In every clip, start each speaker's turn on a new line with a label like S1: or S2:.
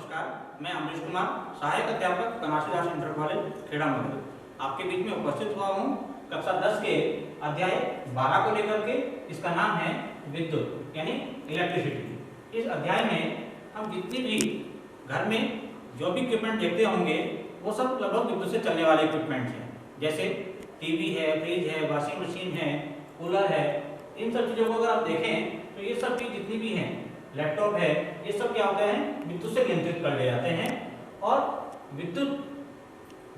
S1: नमस्कार, मैं अमरीश कुमार, सहायक अध्यापक कनाशीदास इंटर कॉलेज खेड़ा मंडल आपके बीच में उपस्थित हुआ हूँ कक्षा 10 के अध्याय 12 को लेकर के। इसका नाम है विद्युत यानी इलेक्ट्रिसिटी। इस अध्याय में हम जितनी भी घर में जो भी इक्विपमेंट देखते होंगे वो सब लगभग विद्युत से चलने वाले इक्विपमेंट्स हैं, जैसे टीवी है, फ्रिज है, वॉशिंग मशीन है, कूलर है। इन सब चीज़ों को अगर आप देखें तो ये सब चीज़ जितनी भी हैं, लैपटॉप है, ये सब क्या होते हैं, विद्युत से नियंत्रित कर ले जाते हैं। और विद्युत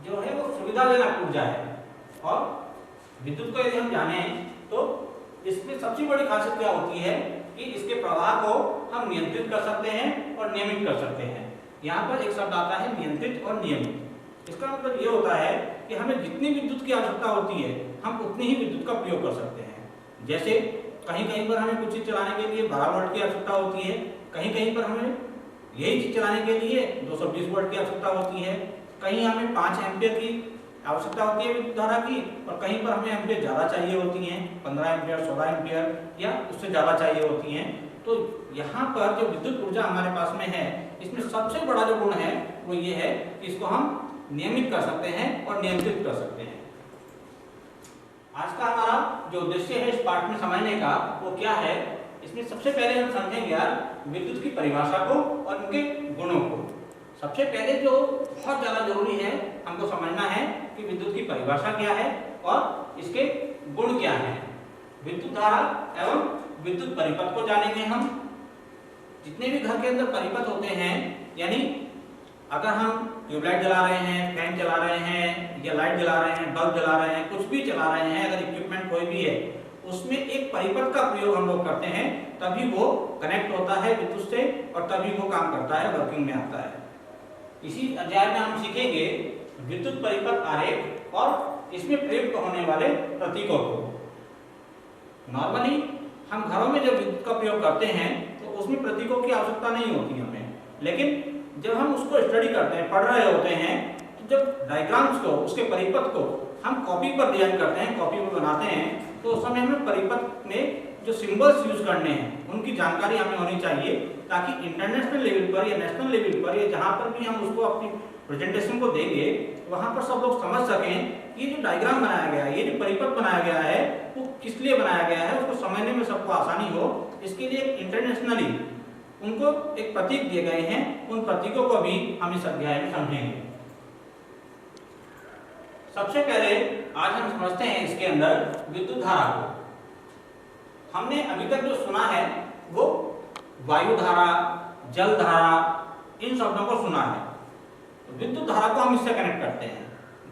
S1: जो है वो सुविधाजनक ऊर्जा है। और विद्युत को यदि हम जाने तो इसमें सबसे बड़ी खासियत क्या होती है कि इसके प्रवाह को हम नियंत्रित कर सकते हैं और नियमित कर सकते हैं। यहाँ पर एक शब्द आता है नियंत्रित और नियमित। इसका मतलब ये होता है कि हमें जितनी विद्युत की आवश्यकता होती है हम उतनी ही विद्युत का प्रयोग कर सकते हैं। जैसे कहीं कहीं पर हमें कुछ चीज चलाने के लिए 12 वोल्ट की आवश्यकता होती है, कहीं कहीं पर हमें यही चीज चलाने के लिए 220 वोल्ट की आवश्यकता होती है, कहीं हमें 5 एम्पियर की आवश्यकता होती है विद्युत धारा की, और कहीं पर हमें एम्पियर ज़्यादा चाहिए होती हैं, 15 एम्पियर, 16 एम्पियर या उससे ज़्यादा चाहिए होती हैं। तो यहाँ पर जो विद्युत ऊर्जा हमारे पास में है, इसमें सबसे बड़ा जो गुण है वो ये है कि इसको हम नियमित कर सकते हैं और नियंत्रित कर सकते हैं। आज का हमारा जो उद्देश्य है इस पाठ में समझने का वो क्या है, इसमें सबसे पहले हम समझेंगे यार विद्युत की परिभाषा को और उनके गुणों को। सबसे पहले जो बहुत ज़्यादा जरूरी है हमको समझना है कि विद्युत की परिभाषा क्या है और इसके गुण क्या हैं। विद्युत धारा एवं विद्युत परिपथ को जानेंगे हम। जितने भी घर के अंदर परिपथ होते हैं, यानी अगर हम ट्यूबलाइट जला रहे हैं, फैन चला रहे हैं या लाइट जला रहे हैं, बल्ब जला रहे हैं, कुछ भी चला रहे हैं, अगर इक्विपमेंट कोई भी है उसमें एक परिपथ का प्रयोग हम लोग करते हैं, तभी वो कनेक्ट होता है विद्युत से और तभी वो काम करता है, वर्किंग में आता है। इसी अध्याय में हम सीखेंगे विद्युत परिपथ आरेख और इसमें प्रयुक्त होने वाले प्रतीकों को। नॉर्मली हम घरों में जब विद्युत का प्रयोग करते हैं तो उसमें प्रतीकों की आवश्यकता नहीं होती हमें, लेकिन जब हम उसको स्टडी करते हैं, पढ़ रहे होते हैं, तो जब डायग्राम्स को, उसके परिपथ को हम कॉपी पर डिजाइन करते हैं, कॉपी पर बनाते हैं, तो उस समय हमें परिपथ में जो सिंबल्स यूज करने हैं उनकी जानकारी हमें होनी चाहिए, ताकि इंटरनेशनल लेवल पर या नेशनल लेवल पर या जहाँ पर भी हम उसको अपनी प्रेजेंटेशन को देंगे वहाँ पर सब लोग समझ सकें कि ये जो डायग्राम बनाया गया है, ये जो परिपथ बनाया गया है वो किस लिए बनाया गया है, उसको समझने में सबको आसानी हो। इसके लिए इंटरनेशनली उनको एक प्रतीक दिए गए हैं, उन प्रतीकों को भी हम इस अध्याय में समझेंगे। सबसे पहले आज हम समझते हैं इसके अंदर विद्युत धारा को। हमने अभी तक जो सुना है वो वायु धारा, जल धारा, इन शब्दों को सुना है। तो विद्युत धारा को हम इससे कनेक्ट करते हैं।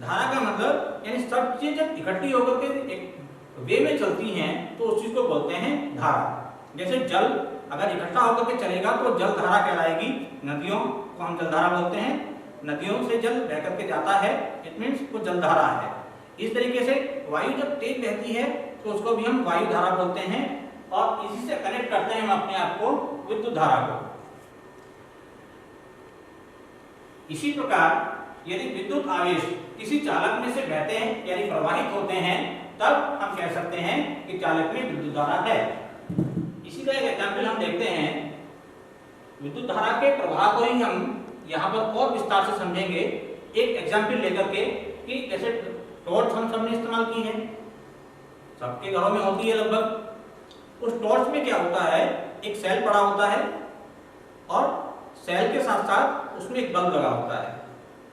S1: धारा का मतलब यानी सब चीज जब इकट्ठी होकर के एक वे में चलती हैं तो उस चीज को बोलते हैं धारा। जैसे जल अगर इकट्ठा होकर के चलेगा तो जल धारा कहलाएगी। नदियों को हम जल धारा बोलते हैं, नदियों से जल बह करके जाता है, इट मीन्स वो जल धारा है। इस तरीके से वायु जब तेज बहती है तो उसको भी हम वायु धारा बोलते हैं, और इसी से कनेक्ट करते हैं हम अपने आप को विद्युत धारा को। इसी प्रकार यदि विद्युत आवेश किसी चालक में से बहते हैं यानी प्रवाहित होते हैं, तब हम कह सकते हैं कि चालक में विद्युत धारा है। इसी का एक एग्जाम्पल हम देखते हैं। विद्युत धारा के प्रवाह को ही हम यहाँ पर और विस्तार से समझेंगे एक एग्जाम्पल लेकर के, कि जैसे टॉर्च हम सबने इस्तेमाल की है, सबके घरों में होती है लगभग। उस टॉर्च में क्या होता है, एक सेल पड़ा होता है और सेल के साथ साथ उसमें एक बल्ब लगा होता है,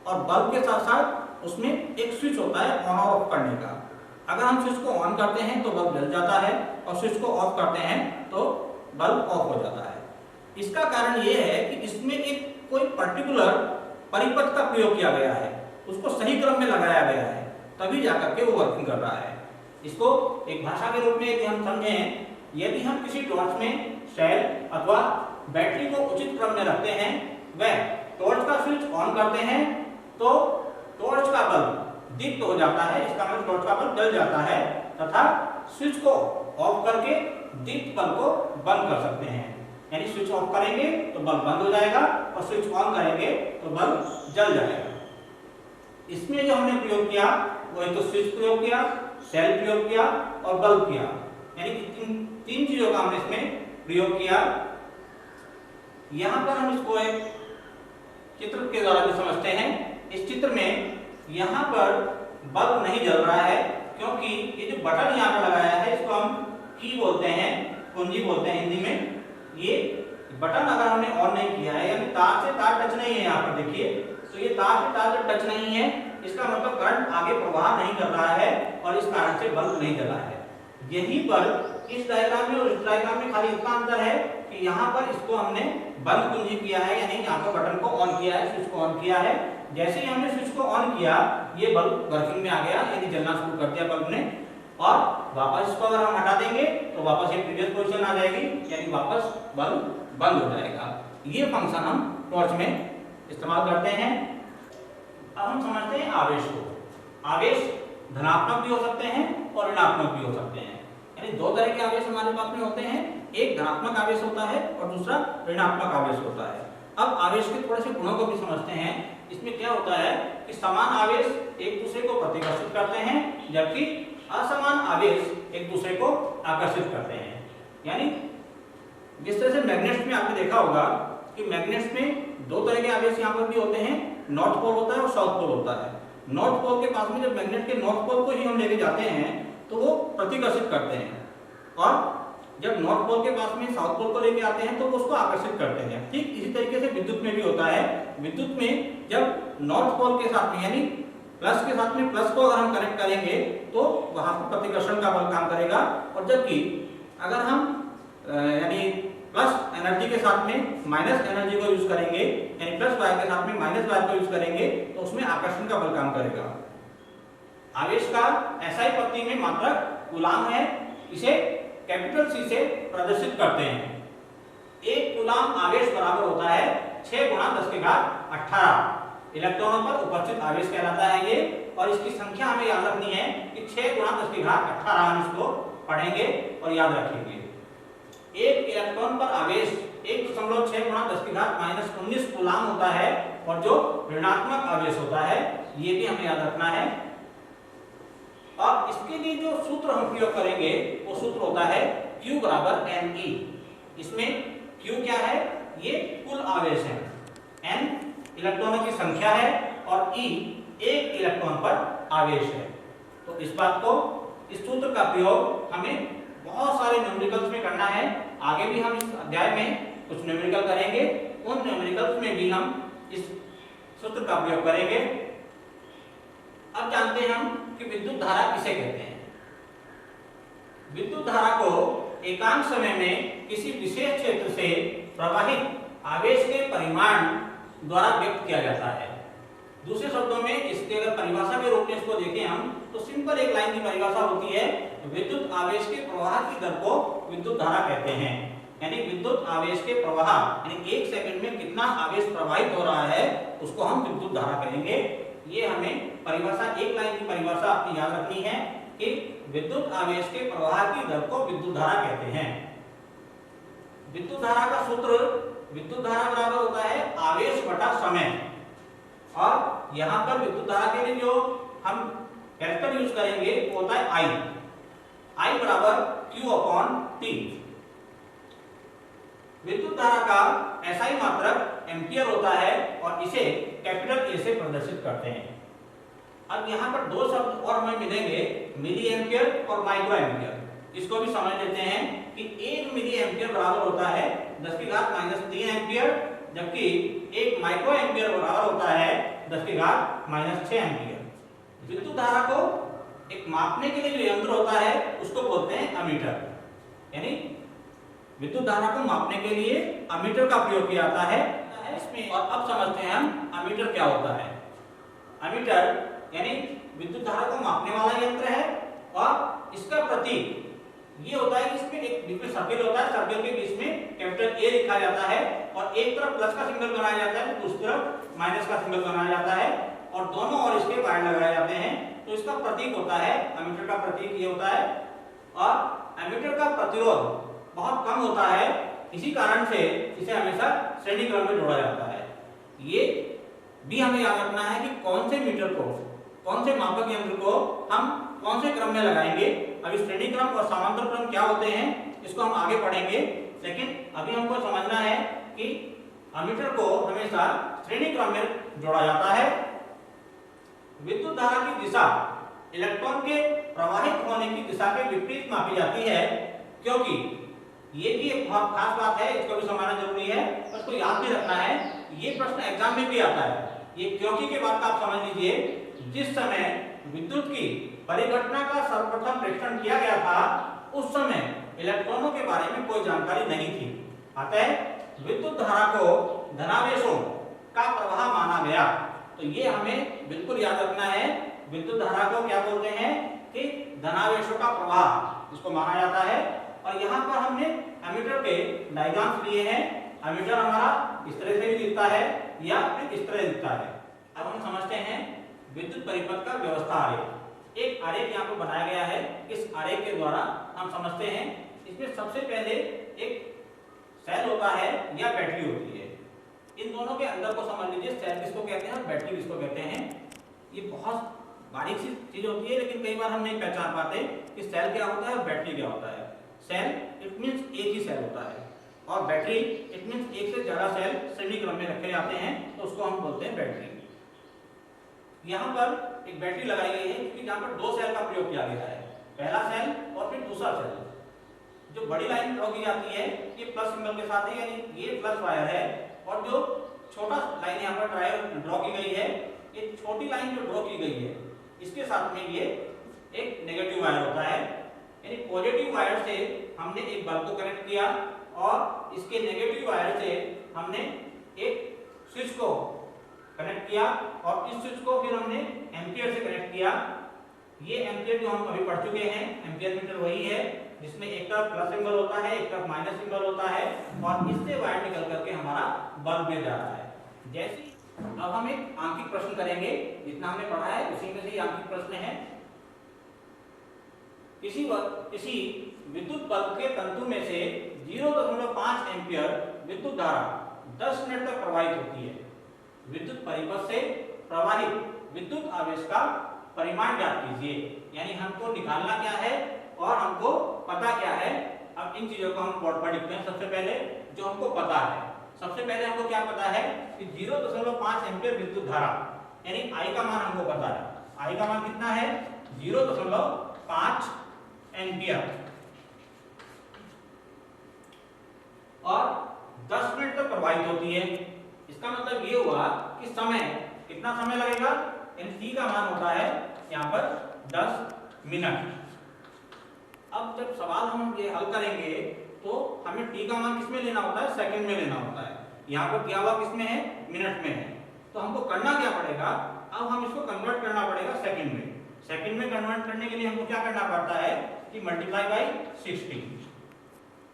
S1: और बल्ब के साथ साथ उसमें एक स्विच होता है ऑन और ऑफ करने का। अगर हम स्विच को ऑन करते हैं तो बल्ब जल जाता है, और स्विच को ऑफ करते हैं तो बल्ब ऑफ हो जाता है। इसका कारण ये है कि इसमें एक कोई पर्टिकुलर परिपथ का प्रयोग किया गया है, उसको सही क्रम में लगाया गया है, तभी जाकर के वो वर्किंग कर रहा है। इसको एक भाषा के रूप में यदि हम समझें, यदि हम किसी टॉर्च में सेल अथवा बैटरी को उचित क्रम में रखते हैं, वह टॉर्च का स्विच ऑन करते हैं तो टॉर्च का बल्ब दीप्त हो जाता है, इसका मतलब टॉर्च का बल्ब जल जाता है, तथा स्विच को ऑफ करके दीप्त बल्ब को बंद कर सकते हैं। यानी स्विच ऑफ करेंगे तो बल्ब बंद हो जाएगा और स्विच ऑन करेंगे तो बल्ब जल जाएगा। इसमें जो हमने प्रयोग किया वो एक तो स्विच प्रयोग किया, सेल प्रयोग किया और बल्ब किया, यानी तीन चीजों का हमने इसमें प्रयोग किया। यहाँ पर हम इसको एक चित्र के द्वारा भी समझते हैं। इस चित्र में यहाँ पर बल्ब नहीं जल रहा है, क्योंकि ये जो बटन यहाँ पर लगाया है इसको हम की बोलते हैं, कुंजी बोलते हैं हिंदी में। ये बटन अगर हमने ऑन नहीं किया है, यानी तार से तार टच नहीं है, यहाँ पर देखिए, तो ये तार से तार जब टच नहीं है, इसका मतलब करंट आगे प्रवाह नहीं कर रहा है और इस कारण से बल्ब नहीं जला है। यही पर इस डायग्राम में और इस डायग्राम में खाली इतना अंतर है कि यहाँ पर इसको हमने बंद कुंजी किया है, यानी यहाँ पर बटन को ऑन किया है, स्विच को ऑन किया है। जैसे ही हमने स्विच को ऑन किया, ये बल्ब वर्किंग में आ गया, यानी जलना शुरू कर दिया बल्ब ने। और वापस इसको अगर हम हटा देंगे तो वापस ये प्रीवियस पोजीशन आ जाएगी, यानी वापस बल्ब बंद हो जाएगा। ये फंक्शन हम टॉर्च में इस्तेमाल करते हैं। अब हम समझते हैं आवेश को। आवेश धनात्मक भी हो सकते हैं और ऋणात्मक भी हो सकते हैं, यानी दो तरह के आवेश हमारे पास में होते हैं। एक धनात्मक आवेश होता है और दूसरा ऋणात्मक आवेश होता है। अब आवेश के थोड़े से गुणों को भी समझते हैं। इसमें क्या होता है कि समान आवेश एक दूसरे को प्रतिकर्षित करते हैं, जबकि असमान आवेश एक दूसरे को आकर्षित करते हैं। यानी जिस तरह से मैग्नेट्स में आपने देखा होगा कि मैग्नेट्स में दो तरह के आवेश यहाँ पर भी होते हैं, नॉर्थ पोल होता है और साउथ पोल होता है। नॉर्थ पोल के पास में जब मैग्नेट के नॉर्थ पोल को ही हम लेके जाते हैं तो वो प्रतिकर्षित करते हैं, और जब नॉर्थ पोल के पास में साउथ पोल को लेके आते हैं तो वो उसको आकर्षित करते हैं। ठीक इसी तरीके से विद्युत में भी होता है। विद्युत में जब नॉर्थ पोल के साथ में, यानी प्लस के साथ में प्लस को अगर हम कनेक्ट करेंगे तो वहां पर प्रतिकर्षण का बल काम करेगा, और जबकि अगर हम यानी प्लस एनर्जी के साथ में माइनस एनर्जी को यूज करेंगे, यानी प्लस वायर के साथ में माइनस वायर को यूज करेंगे, तो उसमें आकर्षण का बल काम करेगा। आवेश का SI पत्ती में मात्रक कूलाम है, इसे कैपिटल C से प्रदर्शित करते हैं। एक कूलाम आवेश बराबर होता है 6 × 10⁸ इलेक्ट्रॉनों पर उपस्थित आवेश कहलाता है ये, और इसकी संख्या हमें याद रखनी है कि 6 × 10⁸ हम इसको पढ़ेंगे और याद रखेंगे। एक इलेक्ट्रॉन पर आवेश 1.6 × 10⁻⁻19 कूलाम होता है, और जो ऋणात्मक आवेश होता है ये भी हमें याद रखना है। और इसके लिए जो सूत्र हम प्रयोग करेंगे वो सूत्र होता है Q = Ne। इसमें Q क्या है? ये कुल आवेश है, N इलेक्ट्रॉनों की संख्या है और E एक इलेक्ट्रॉन पर आवेश है। तो इस बात को, इस सूत्र का प्रयोग हमें बहुत सारे न्यूमेरिकल्स में करना है। आगे भी हम इस अध्याय में कुछ न्यूमेरिकल करेंगे, उन न्यूमेरिकल्स में भी हम इस सूत्र का प्रयोग करेंगे। अब जानते हैं हम कि विद्युत धारा किसे कहते हैं। विद्युत धारा को एकांक समय में किसी विशेष क्षेत्र से प्रवाहित आवेश के परिमाण द्वारा व्यक्त किया जाता है। दूसरे शब्दों में इसके अगर परिभाषा के रूप में इसको देखें हम, तो सिंपल एक लाइन की परिभाषा होती है, विद्युत आवेश के प्रवाह की दर को विद्युत धारा कहते हैं। यानी विद्युत आवेश के प्रवाह, यानी 1 सेकंड में कितना आवेश प्रवाहित हो रहा है उसको हम विद्युत धारा कहेंगे। ये हमें परिभाषा, एक लाइन की परिभाषा आपने याद रखनी है कि विद्युत आवेश के प्रवाह की दर को विद्युत धारा कहते हैं। विद्युत धारा का सूत्र, विद्युत धारा बराबर होता है आवेश बटा समय, और यहाँ पर विद्युत धारा के लिए जो हम कैरेक्टर यूज करेंगे वो होता है I = Q/T। विद्युत धारा का SI मात्रक एम्पियर होता है और इसे कैपिटल A से प्रदर्शित करते हैं। अब यहाँ पर दो शब्द और हमें मिलेंगे, मिली एम्पियर और माइक्रो एम्पियर। इसको भी समझ लेते हैं कि 1 मिली एम्पियर बराबर होता है 10⁻³ एम्पियर, जबकि 1 माइक्रो एम्पियर बराबर होता है 10⁻⁻6 एम्पियर। विद्युत धारा को एक मापने के लिए जो यंत्र होता है उसको बोलते हैं अमीटर। यानी विद्युत धारा को मापने के लिए अमीटर का प्रयोग किया जाता है इसमें। और अब समझते हैं हम अमीटर क्या होता है। अमीटर यानी विद्युत धारा को मापने वाला यंत्र है, और इसका प्रतीक ये होता है कि इसमें एक बीच में सर्किल होता है, सर्किल के बीच में कैपिटल A लिखा जाता है, और एक तरफ प्लस का सिंबल बनाया जाता है, दूसरी तरफ माइनस का सिंबल बनाया जाता है, और दोनों ओर इसके वायर लगाए जाते हैं। तो इसका प्रतीक होता है, अमीटर का प्रतीक ये होता है। और अमीटर का प्रतिरोध बहुत कम होता है, इसी कारण से इसे हमेशा श्रेणी क्रम में जोड़ा जाता है। ये भी हमें याद रखना है कि कौन से मीटर को, कौन से मापक यंत्र को हम कौन से क्रम में लगाएंगे। अभी श्रेणी क्रम और समांतर क्रम क्या होते हैं इसको हम आगे पढ़ेंगे, लेकिन अभी हमको समझना है कि अमीटर को हमेशा श्रेणी क्रम में जोड़ा जाता है। विद्युत धारा की दिशा इलेक्ट्रॉन के प्रवाहित होने की दिशा के विपरीत मापी जाती है, क्योंकि ये भी एक बहुत खास बात है, इसको भी समझना जरूरी है, उसको याद भी रखना है। ये प्रश्न एग्जाम में भी आता है। ये क्योंकि के बाद आप समझ लीजिए, जिस समय विद्युत की परिघटना का सर्वप्रथम प्रेक्षण किया गया था उस समय इलेक्ट्रॉनों के बारे में कोई जानकारी नहीं थी। अतः विद्युत धारा को धनावेशों का प्रवाह माना गया। तो ये हमें बिल्कुल याद रखना है, विद्युत धारा को क्या बोलते हैं कि धनावेशों का प्रवाह इसको माना जाता है। और यहाँ पर हमने एमीटर के डायग्राम्स लिए हैं। एमीटर हमारा इस तरह से भी दिखता है या फिर इस तरह दिखता है। अब हम समझते हैं विद्युत परिपथ का व्यवस्था आरेख। एक आरेख यहाँ पर बनाया गया है। इस आरेख के द्वारा हम समझते हैं, इसमें सबसे पहले एक सेल होता है या बैटरी होती है। इन दोनों के अंदर को समझ लीजिए, सेल किसको कहते हैं और बैटरी किसको कहते हैं। ये बहुत बारीक सी चीज होती है, लेकिन कई बार हम नहीं पहचान पाते कि सेल क्या होता है और बैटरी क्या होता है। सेल इट मींस एक ही सेल होता है, और बैटरी इट मींस एक से ज्यादा सेल श्रेणी क्रम में रखे जाते हैं, तो उसको हम बोलते हैं बैटरी। यहाँ पर एक बैटरी लगाई गई है क्योंकि यहाँ पर दो सेल का प्रयोग किया गया है, पहला सेल और फिर दूसरा सेल। जो बड़ी लाइन ड्रॉ की जाती है ये प्लस सिंबल के साथ है, यानी ये प्लस वायर है, और जो छोटा लाइन यहाँ पर ड्रॉ की गई है, ये छोटी लाइन जो ड्रॉ की गई है इसके साथ में ये एक नेगेटिव वायर होता है। यानी पॉजिटिव वायर से हमने एक बल्ब को कनेक्ट किया और इसके नेगेटिव वायर से हमने एक स्विच को कनेक्ट किया, और इस स्विच को फिर हमने एम्पियर से कनेक्ट किया। ये एम्पियर जो हम अभी पढ़ चुके हैं, एम्पियर मीटर वही है जिसमें एक तरफ प्लस सिंबल होता है, एक तरफ माइनस सिंबल होता है, और इससे वायर निकल करके हमारा बल्ब में जा रहा है। जैसे अब हम एक आंकिक प्रश्न करेंगे, जितना हमने पढ़ा है उसी में से ही आंकिक प्रश्न है। किसी विद्युत बल्ब के तंतु में से 0.5 एम्पियर विद्युत धारा 10 मिनट तक प्रवाहित होती है। विद्युत परिपथ से प्रवाहित विद्युत आवेश का परिमाण ज्ञात कीजिए। यानी हमको निकालना क्या है और हमको पता क्या है। अब इन चीजों को हम बोर्ड पर लिखते हैं। सबसे पहले जो हमको पता है, सबसे पहले हमको क्या पता है कि 0.5 एम्पियर विद्युत धारा, यानी I का मान हमको पता है। I का मान कितना है? 0.5 एम्पियर, और 10 मिनट तक प्रवाहित होती है। इसका मतलब ये हुआ कि समय, कितना समय लगेगा, यानी T का मान होता है यहाँ पर 10 मिनट। अब जब सवाल हम ये हल करेंगे तो हमें T का मान किसमें लेना होता है? सेकंड में लेना होता है। यहाँ पर दिया हुआ किसमें है? मिनट में है। तो हमको करना क्या पड़ेगा, अब हम इसको कन्वर्ट करना पड़ेगा सेकंड में। सेकंड में कन्वर्ट करने के लिए हमको क्या करना पड़ता है कि मल्टीप्लाई बाई 60,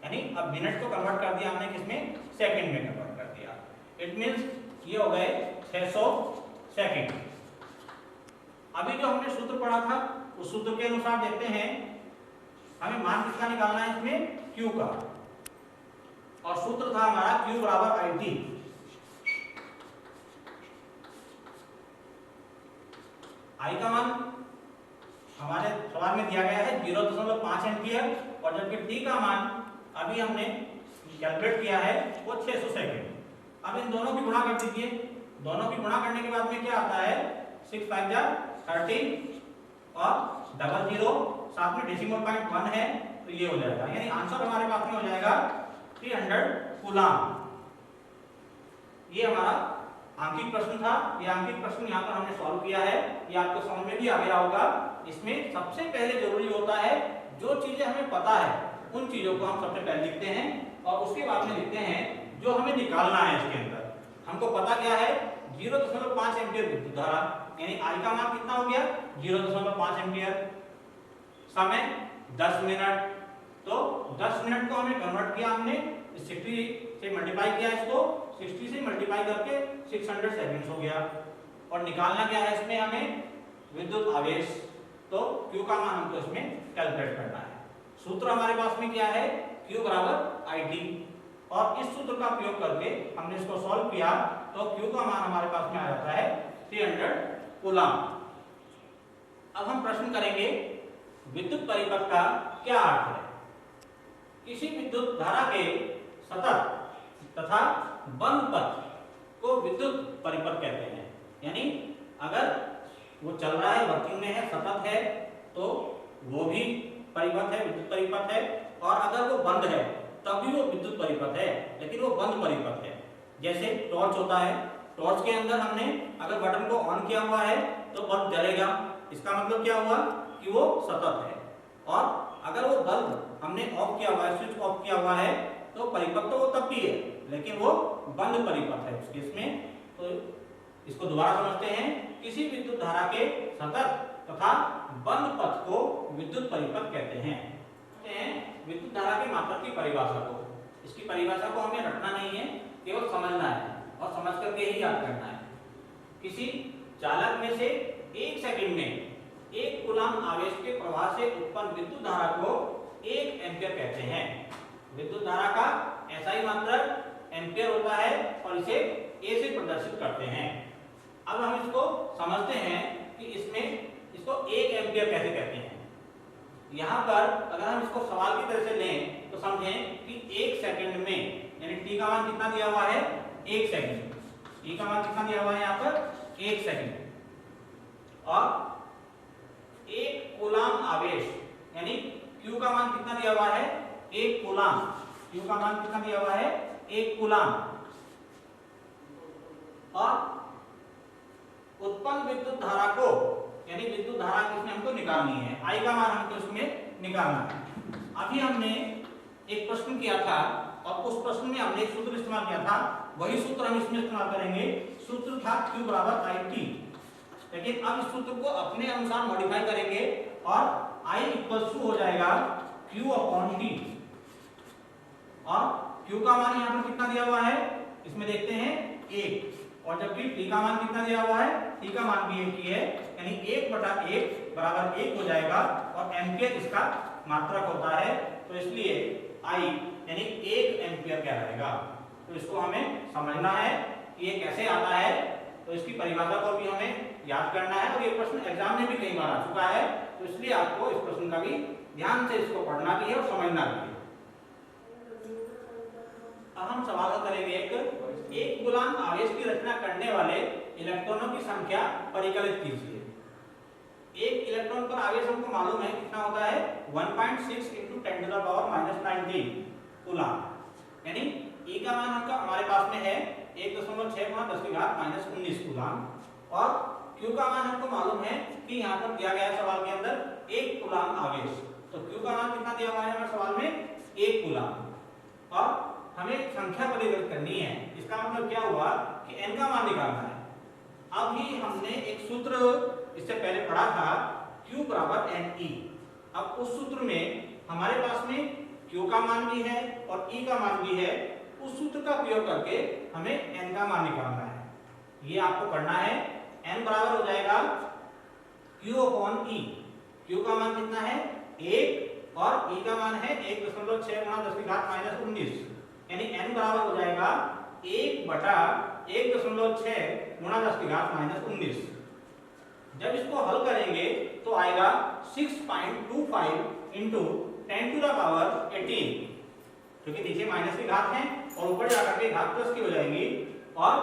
S1: यानी अब मिनट को कन्वर्ट कर दिया हमने किसमें? सेकंड में कन्वर्ट कर दिया। इट मींस ये हो गए 600 सेकंड। अभी जो हमने सूत्र पढ़ा था उस सूत्र के अनुसार देखते हैं हमें मान किसका निकालना है इसमें? Q का, और सूत्र था हमारा Q बराबर IT। I का मान हमारे सवाल में दिया गया है 0.5 एम्पियर, और जबकि T का मान अभी हमने कैलकुलेट किया है वो 600 सेकंड। अब इन दोनों की गुणा कर दीजिए। दोनों की गुणा करने के बाद में क्या आता है? 6 5 जा 13 और 00 साथ में डेसिमल पॉइंट 1 है, तो ये हो जाएगा। यानी आंसर हमारे पास में हो जाएगा 300 कूलाम। ये हमारा आंकिक प्रश्न था। ये आंकिक प्रश्न यहाँ पर हमने सॉल्व किया है। ये आपको समझ में भी आ गया होगा। इसमें सबसे पहले जरूरी होता है जो चीजें हमें पता है उन चीजों को हम सबसे पहले लिखते हैं, और उसके बाद में लिखते हैं जो हमें निकालना है। इसके अंदर हमको पता क्या है? 0.5 एम्पियर विद्युत धारा, यानी I का मान कितना हो गया? 0.5 एम्पियर। समय 10 मिनट, तो 10 मिनट को हमें कन्वर्ट किया हमने 60 से मल्टीप्लाई किया, इसको 60 से मल्टीप्लाई करके 600 सेकंड्स हो गया। और निकालना क्या है इसमें हमें? विद्युत आवेश। तो Q का मान हमको इसमें कैलकुलेट करना है। सूत्र हमारे पास में क्या है? Q बराबर IT, और इस सूत्र का प्रयोग करके हमने इसको सॉल्व किया तो Q का मान हमारे पास में आ जाता है 300 कूलाम। अब हम प्रश्न करेंगे विद्युत परिपथ का क्या अर्थ है। किसी विद्युत धारा के सतत तथा बंद पथ को विद्युत परिपथ कहते हैं। यानी अगर वो चल रहा है, वर्किंग में है, सतत है, तो वो भी परिपथ है, विद्युत परिपथ है। और अगर वो बंद है तब भी वो विद्युत परिपथ है, लेकिन वो बंद परिपथ है। जैसे टॉर्च होता है, टॉर्च के अंदर हमने अगर बटन को ऑन किया हुआ है तो बल्ब जलेगा, इसका मतलब क्या हुआ कि वो सतत है। और अगर वो बल्ब हमने ऑफ किया हुआ है, स्विच ऑफ किया हुआ है, तो परिपथ तो वो तब भी है, लेकिन वो बंद परिपथ है उस केस में। तो इसको दोबारा समझते हैं, किसी विद्युत धारा के सतत तथा बंद पथ को विद्युत परिपथ कहते हैं। विद्युत धारा के मात्रक की परिभाषा को, इसकी परिभाषा को हमें रटना नहीं है, केवल समझना है और समझ करके ही याद करना है। किसी चालक में से 1 सेकंड में 1 कूलाम आवेश के प्रवाह से उत्पन्न विद्युत धारा को 1 एम्पीयर कहते हैं। विद्युत धारा का SI मात्रक एम्पीयर होता है और इसे A से प्रदर्शित करते हैं। अब हम इसको समझते हैं कि इसमें इसको 1 एम्पीयर कैसे कहते हैं। यहाँ पर अगर हम इसको सवाल की तरह से लें तो समझें कि 1 सेकंड में, यानी t का मान कितना दिया हुआ है 1 सेकंड, t का मान कितना दिया हुआ है यहाँ पर 1 सेकंड, और 1 कूलाम आवेश यानी q का मान कितना दिया हुआ है 1 कूलाम, q का मान कितना दिया हुआ है 1 कूलाम, और उत्पन्न विद्युत धारा को, यानी विद्युत धारा किसमें हमको निकालनी है, I का मान हमको इसमें निकालना है। अभी हमने एक प्रश्न किया था और उस प्रश्न में हमने एक सूत्र इस्तेमाल किया था, वही सूत्र हम इसमें इस्तेमाल करेंगे। सूत्र था Q बराबर IT, लेकिन अब इस सूत्र को अपने अनुसार मॉडिफाई करेंगे और I इक्वल्स टू हो जाएगा Q अपॉन T, और Q का मान यहाँ पर कितना दिया हुआ है इसमें देखते हैं 1, और जबकि T का मान कितना दिया हुआ है, T का मान भी 1 ही है, यानी 1/1 बराबर 1 हो जाएगा, और एम्पियर इसका मात्रक होता है, तो इसलिए I यानी 1 एम्पियर क्या रहेगा। तो इसको हमें समझना है कि ये कैसे आता है, तो इसकी परिभाषा को भी हमें याद करना है, और ये प्रश्न एग्जाम में भी कई बार आ चुका है, तो इसलिए आपको इस प्रश्न का भी ध्यान से इसको पढ़ना भी है और समझना भी है। अब हम सवाल करेंगे एक कूलाम आवेश की रचना करने वाले इलेक्ट्रॉनों की संख्या परिकलित कीजिए। एक इलेक्ट्रॉन पर आवेश हमको मालूम है कितना होता है 1.6 × 10⁻⁻⁹ कूलाम, यानी E का मान हमका हमारे पास में है 1.6 × 10⁻⁻19 कूलाम, और Q का मान हमको मालूम है कि यहाँ पर दिया गया सवाल के अंदर 1 कूलाम आवेश, तो Q का मान कितना दिया हुआ है हमारे सवाल में 1 कूलाम, और हमें संख्या परिवर्तित करनी है। इसका मतलब क्या हुआ कि n का मान निकालना है। अभी हमने एक सूत्र इससे पहले पढ़ा था Q बराबर Ne। अब उस सूत्र में हमारे पास में Q का मान भी है और E का मान भी है, उस सूत्र का प्रयोग करके हमें n का मान निकालना है। ये आपको करना है। n बराबर हो जाएगा Q अपॉन E। Q का मान कितना है 1 और E का मान है 1.6 × 10⁻⁻19, यानी n बराबर हो जाएगा 1/1.6 × 10⁻⁻19। जब इसको हल करेंगे तो आएगा 6.25 × 10⁻18, क्योंकि नीचे माइनस की घात है और ऊपर जाकर के घात प्लस की हो जाएगी, और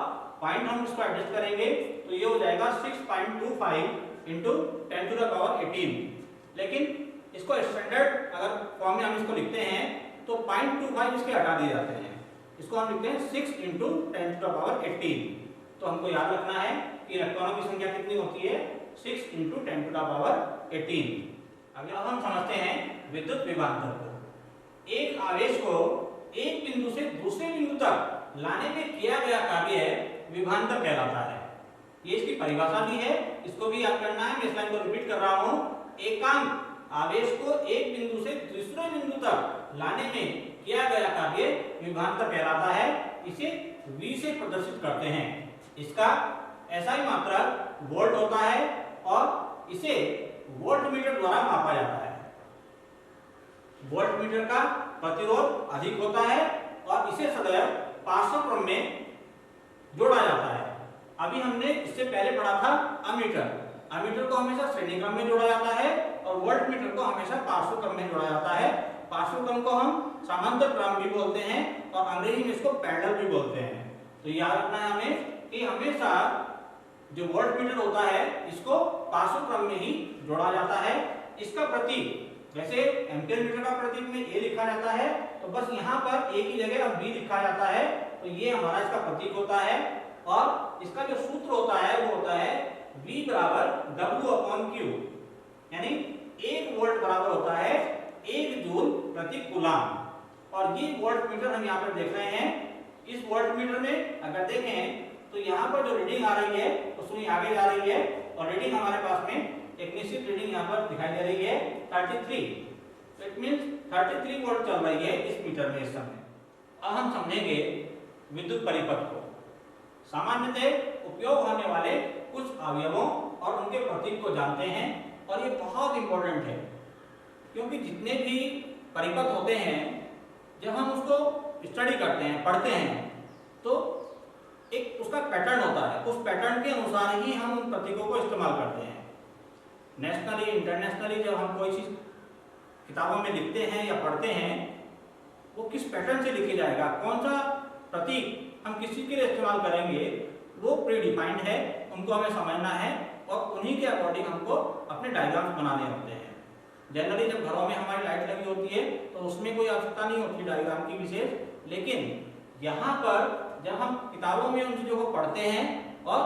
S1: पॉइंट हम इसको एडजस्ट करेंगे तो ये हो जाएगा 6.25 × 10⁻18। लेकिन इसको स्टैंडर्ड अगर फॉर्म में हम इसको लिखते हैं तो 0.25 इसके हटा दिए जाते हैं, इसको हम लिखते हैं 6 × 10⁻18। तो हमको याद रखना है कि इलेक्ट्रॉनों की संख्या कितनी होती है 6 × 10⁻18। अगला हम समझते हैं विद्युत विभवांतर को। एक आवेश को एक बिंदु से दूसरे बिंदु तक लाने में किया गया कार्य विभवांतर कहलाता है। ये इसकी परिभाषा भी है, इसको भी याद करना है। मैं इस लाइन को रिपीट कर रहा हूँ। एकांक आवेश को एक बिंदु से दूसरे बिंदु तक लाने में किया गया कार्य विभवांतर कहलाता है। इसे V से प्रदर्शित करते हैं। इसका SI मात्रक वोल्ट होता है और इसे वोल्टमीटर द्वारा मापा जाता है। वोल्टमीटर का प्रतिरोध अधिक होता है और इसे सदैव पार्श्व क्रम में जोड़ा जाता है। अभी हमने इससे पहले पढ़ा था अमीटर। अमीटर को हमेशा श्रेणी क्रम में जोड़ा जाता है और वोल्टमीटर को हमेशा पार्श्व क्रम में जोड़ा जाता है। पार्श्व क्रम को हम समांतर क्रम भी बोलते हैं और अंग्रेजी में इसको पैरेलल भी बोलते हैं। तो याद रखना है हमें कि हमेशा जो वोल्ट मीटर होता है इसको पार्श्व क्रम में ही जोड़ा जाता है। इसका प्रतीक जैसे एम्पियर मीटर का प्रतीक में ए लिखा जाता है, तो बस यहाँ पर ए की जगह अब बी लिखा जाता है, तो ये हमारा इसका प्रतीक होता है। और इसका जो सूत्र होता है वो होता है V बराबर W/Q, यानी 1 वोल्ट बराबर होता है 1 जूल प्रति कूलाम। और ये वोल्ट मीटर हम यहाँ पर देख रहे हैं। इस वोल्ट मीटर में अगर देखें तो यहाँ पर जो रीडिंग आ रही है वो सुई आगे जा रही है, और रीडिंग हमारे पास में एक निश्चित रीडिंग यहाँ पर दिखाई दे रही है 33। इट मींस 33 वोल्ट चल रही है इस मीटर में इस समय। अब हम समझेंगे विद्युत परिपथ को। सामान्यतः उपयोग होने वाले कुछ अवयवों और उनके प्रतीक को जानते हैं, और ये बहुत इंपॉर्टेंट है, क्योंकि जितने भी परिपथ होते हैं जब हम उसको स्टडी करते हैं, पढ़ते हैं, तो एक उसका पैटर्न होता है, उस पैटर्न के अनुसार ही हम उन प्रतीकों को इस्तेमाल करते हैं। नेशनली इंटरनेशनली जब हम कोई चीज किताबों में लिखते हैं या पढ़ते हैं, वो किस पैटर्न से लिखे जाएगा, कौन सा प्रतीक हम किस चीज के लिए इस्तेमाल करेंगे, वो प्री डिफाइंड है, उनको हमें समझना है, और उन्हीं के अकॉर्डिंग हमको अपने डायग्राम्स बनाने होते हैं। जनरली जब घरों में हमारी लाइट लगी होती है तो उसमें कोई आवश्यकता नहीं होती डायग्राम की विशेष, लेकिन यहाँ पर जब हम किताबों में उन चीजों को पढ़ते हैं और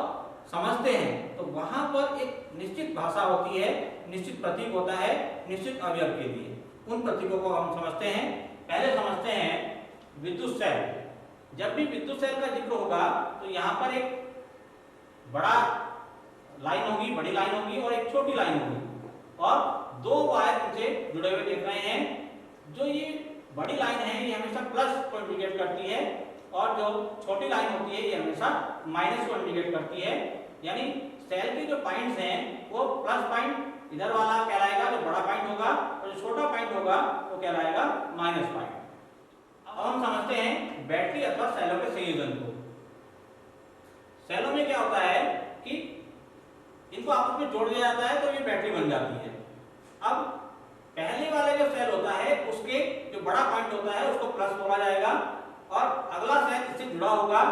S1: समझते हैं, तो वहां पर एक निश्चित भाषा होती है, निश्चित प्रतीक होता है निश्चित अवयव के लिए। उन प्रतीकों को हम समझते हैं। पहले समझते हैं विद्युत सेल। जब भी विद्युत सेल का जिक्र होगा तो यहाँ पर एक बड़ा लाइन होगी, बड़ी लाइन होगी, और एक छोटी लाइन होगी, और 2 वायर उनसे जुड़े हुए देख रहे हैं। जो ये बड़ी लाइन है ये हमेशा प्लस को इंडिकेट करती है, और जो छोटी लाइन होती है ये हमेशा माइनस को इंडिकेट करती है। यानी सेल के जो पॉइंट्स हैं वो प्लस पॉइंट इधर वाला कहलाएगा जो बड़ा पॉइंट होगा, और जो छोटा पॉइंट होगा वो कहलाएगा माइनस पॉइंट। अब हम समझते हैं बैटरी अथवा सेलों के संयोजन को। सेलों में क्या होता है कि इनको आपस में जोड़ दिया जाता है तो ये बैटरी बन जाती है। अब पहले वाले जो सेल होता है उसके जो बड़ा पॉइंट होता है उसको प्लस बोला जाएगा, और अगला सेल इससे जुड़ा होगा,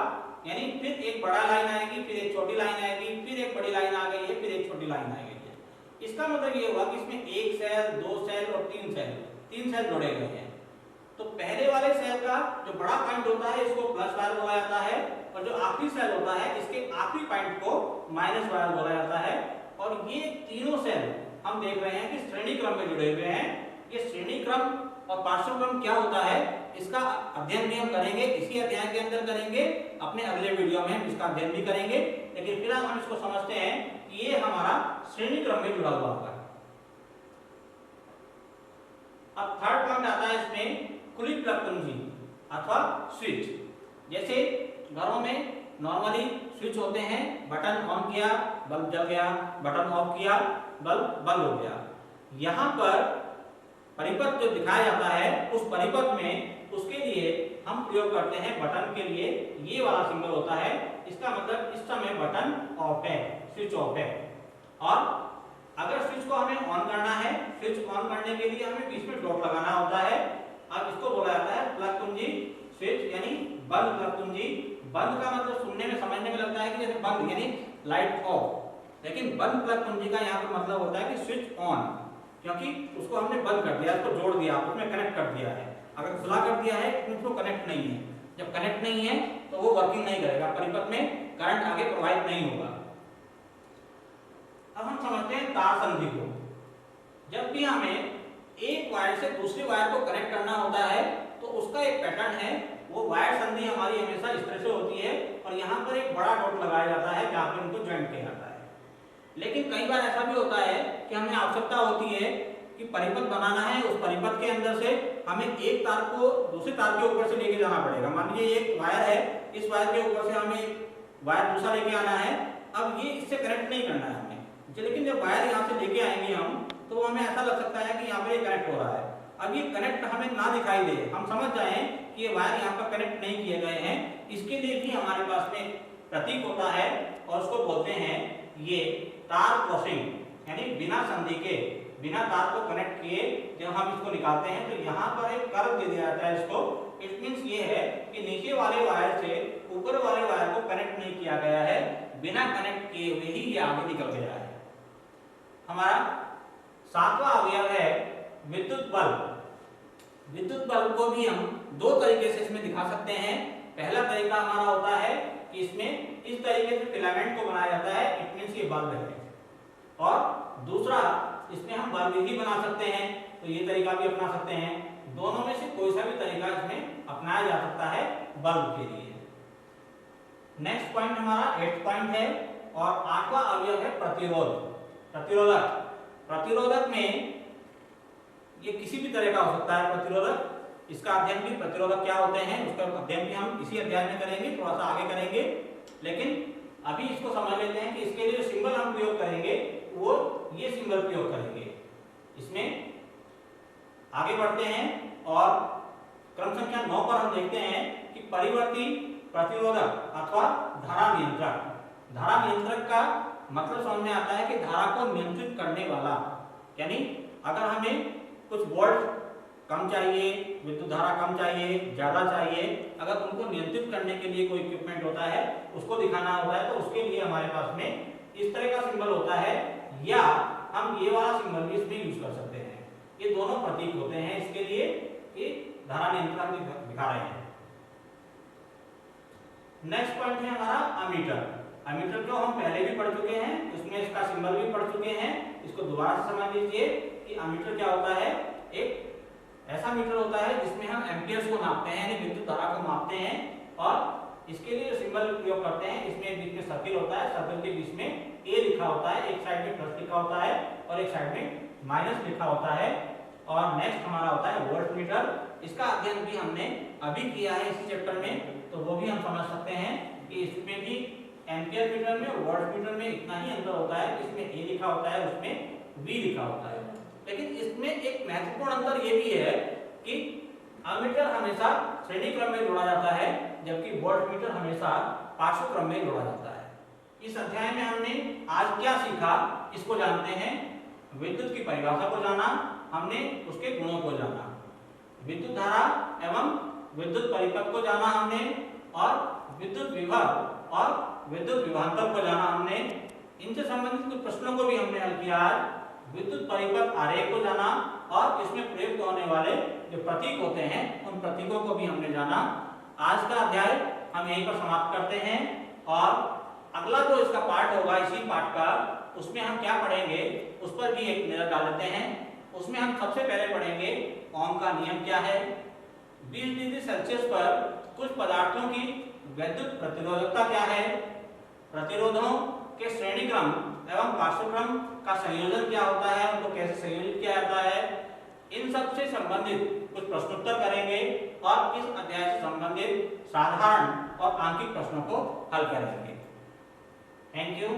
S1: यानी फिर एक बड़ा लाइन आएगी, फिर एक छोटी लाइन आएगी, फिर एक बड़ी लाइन आ गई है, फिर एक छोटी लाइन आ गई है। इसका मतलब ये हुआ कि इसमें 1 सेल, 2 सेल और 3 सेल जुड़े गए हैं। तो पहले वाले सेल का जो बड़ा पॉइंट होता है इसको प्लस वायर बोला जाता है, और जो आखिरी सेल होता है इसके आखिरी पॉइंट को माइनस वायर बोला जाता है। और ये तीनों सेल हम देख रहे हैं कि श्रेणी क्रम में जुड़े हुए हैं। ये श्रेणी क्रम और पार्श्व क्रम क्या होता है इसका अध्ययन भी हम करेंगे, इसी अध्याय के अंदर करेंगे, अपने अगले वीडियो में हम इसका अध्ययन भी करेंगे। लेकिन फिलहाल हम इसको समझते हैं कि ये हमारा श्रेणी क्रम में जुड़ा हुआ होगा। अब थर्ड पॉइंट आता है इसमें खुली प्लग कुंजी अथवा स्विच। जैसे घरों में नॉर्मली स्विच होते हैं, बटन ऑन किया बल्ब जल गया, बटन ऑफ किया बल्ब बंद हो गया। यहाँ पर परिपथ जो दिखाया जाता है उस परिपथ में उसके लिए हम प्रयोग करते हैं बटन के लिए ये वाला सिंबल होता है। इसका मतलब इस समय बटन ऑफ है, स्विच ऑफ है। और अगर स्विच को हमें ऑन करना है, स्विच ऑन करने के लिए हमें बीच में डॉट लगाना होता है। अब इसको बोला जाता है प्लग कुंजी स्विच, यानी बंद प्लग कुंजी। बंद का मतलब सुनने में समझने में लगता है कि जैसे बंद यानी लाइट ऑफ, लेकिन बंद प्लग कुंजी का यहाँ पर मतलब होता है कि स्विच ऑन, क्योंकि उसको हमने बंद कर दिया, उसको जोड़ दिया, उसमें कनेक्ट कर दिया है। अगर खुला कर दिया है तो उसको कनेक्ट नहीं है। जब कनेक्ट नहीं है तो वो वर्किंग नहीं करेगा, परिपथ में करंट आगे प्रवाहित नहीं होगा। अब हम समझते हैं तार संधि को। जब भी हमें एक वायर से दूसरी वायर को कनेक्ट करना होता है तो उसका एक पैटर्न है, वो वायर संधि हमारी हमेशा इस तरह से होती है, और यहाँ पर एक बड़ा डॉट लगाया जाता है जहाँ पे उनको ज्वाइंट किया जाता है। लेकिन कई बार ऐसा भी होता है कि हमें आवश्यकता होती है कि परिपथ बनाना है, उस परिपथ के अंदर से हमें एक तार को दूसरे तार के ऊपर से लेके जाना पड़ेगा। मान लीजिए एक वायर है, इस वायर के ऊपर से हमें वायर दूसरा लेके आना है। अब ये इससे कनेक्ट नहीं करना है हमें, लेकिन जब वायर यहाँ से लेके आएंगे हम तो हमें ऐसा लग सकता है कि यहाँ पे कनेक्ट हो रहा है। अब ये कनेक्ट हमें ना दिखाई दे, हम समझ जाएं कि ये वायर यहाँ पर कनेक्ट नहीं किए गए हैं, इसके लिए भी हमारे पास में प्रतीक होता है, और उसको बोलते हैं ये तार क्रॉसिंग, यानी बिना संधि के, बिना तार को कनेक्ट किए जब हम इसको निकालते हैं तो यहाँ पर एक कर्व दे दिया जाता है इसको। इट मींस ये है कि नीचे वाले वायर से ऊपर वाले वायर को कनेक्ट नहीं किया गया है, बिना कनेक्ट किए हुए ही ये आगे निकल गया है। हमारा सातवां अवयव है विद्युत बल्ब। विद्युत बल्ब को भी हम दो तरीके से इसमें दिखा सकते हैं। पहला तरीका हमारा होता है कि इसमें इस तरीके से फिलामेंट को बनाया जाता है, इट मींस ये बल्ब है। और दूसरा, इसमें हम बल्ब ही बना सकते हैं, तो ये तरीका भी अपना सकते हैं। दोनों में से कोई सा भी तरीका इसमें अपनाया जा सकता है बल्ब के लिए। नेक्स्ट पॉइंट हमारा 8th पॉइंट है और 8वां अवयव है प्रतिरोध। प्रतिरोधक। प्रतिरोधक में ये किसी भी तरह का हो सकता है प्रतिरोधक। इसका अध्ययन भी, प्रतिरोधक क्या होते हैं उसका अध्ययन भी हम इसी अध्याय में करेंगे, थोड़ा सा आगे करेंगे। लेकिन अभी इसको समझ लेते हैं कि इसके लिए जो सिंबल हम प्रयोग करेंगे वो ये सिंबल प्रयोग करेंगे। इसमें आगे बढ़ते हैं और क्रम संख्या 9 पर हम देखते हैं कि परिवर्ती प्रतिरोधक अथवा धारा नियंत्रक। धारा नियंत्रक का मतलब समझ में आता है कि धारा को नियंत्रित करने वाला, यानी अगर हमें कुछ वोल्ट कम चाहिए, विद्युत धारा कम चाहिए, ज्यादा चाहिए, अगर उनको नियंत्रित करने के लिए कोई इक्विपमेंट होता है, उसको दिखाना होता है, तो उसके लिए हमारे पास में इस तरह का सिंबल होता है, या हम ये वाला सिंबल भी इसमें यूज कर सकते हैं। ये दोनों प्रतीक होते हैं इसके लिए कि धारा नियंत्रण दिखा रहे हैं। नेक्स्ट पॉइंट है हमारा अमीटर। अमीटर को हम पहले भी पढ़ चुके हैं, उसमें इसका सिंबल भी पढ़ चुके हैं। इसको दोबारा से समझ लीजिए कि अमीटर क्या होता है। एक ऐसा मीटर होता है जिसमें हम एम्पियर्स को नापते हैं, यानी विद्युत धारा को मापते हैं। और इसके लिए जो सिंबल प्रयोग करते हैं, इसमें बीच में सर्किल होता है, सर्किल के बीच में ए लिखा होता है, एक साइड में प्लस लिखा होता है और एक साइड में माइनस लिखा होता है। और नेक्स्ट हमारा होता है वोल्ट मीटर। इसका अध्ययन भी हमने अभी किया है इसी चैप्टर में, तो वो भी हम समझ सकते हैं कि इसमें भी एम्पियर मीटर में और वोल्ट मीटर में इतना ही अंतर होता है, इसमें ए लिखा होता है, उसमें वी लिखा होता है। लेकिन इसमें एक महत्वपूर्ण अंतर ये भी है कि अमीटर हमेशा श्रेणी क्रम में जोड़ा जाता है, जबकि वोल्ट मीटर हमेशा पार्श्व क्रम में जोड़ा जाता है। इस अध्याय में हमने आज क्या सीखा, इसको जानते हैं। विद्युत की परिभाषा को जाना, हमने उसके गुणों को जाना, विद्युत धारा एवं विद्युत परिपथ को जाना हमने, और विद्युत विभव और विद्युत विभवांतर को जाना हमने। इनसे संबंधित कुछ प्रश्नों को भी हमने हल किया आज। विद्युत परिपथ आरेख को जाना और इसमें प्रयुक्त होने वाले जो प्रतीक होते हैं उन प्रतीकों को भी हमने जाना। आज का अध्याय हम यहीं पर समाप्त करते हैं और अगला जो इसका पार्ट होगा, इसी पार्ट का, उसमें हम क्या पढ़ेंगे उस पर भी एक नजर डाल लेते हैं। उसमें हम सबसे पहले पढ़ेंगे ओम का नियम क्या है। 20 डिग्री सेल्सियस पर कुछ पदार्थों की विद्युत प्रतिरोधकता क्या है, प्रतिरोधों के श्रेणी क्रम एवं पार्श्वक्रम का संयोजन क्या होता है, उनको कैसे संयोजित किया जाता है, इन सब से संबंधित कुछ प्रश्नोत्तर करेंगे और इस अध्याय से संबंधित साधारण और आंकिक प्रश्नों को हल करेंगे। Thank you.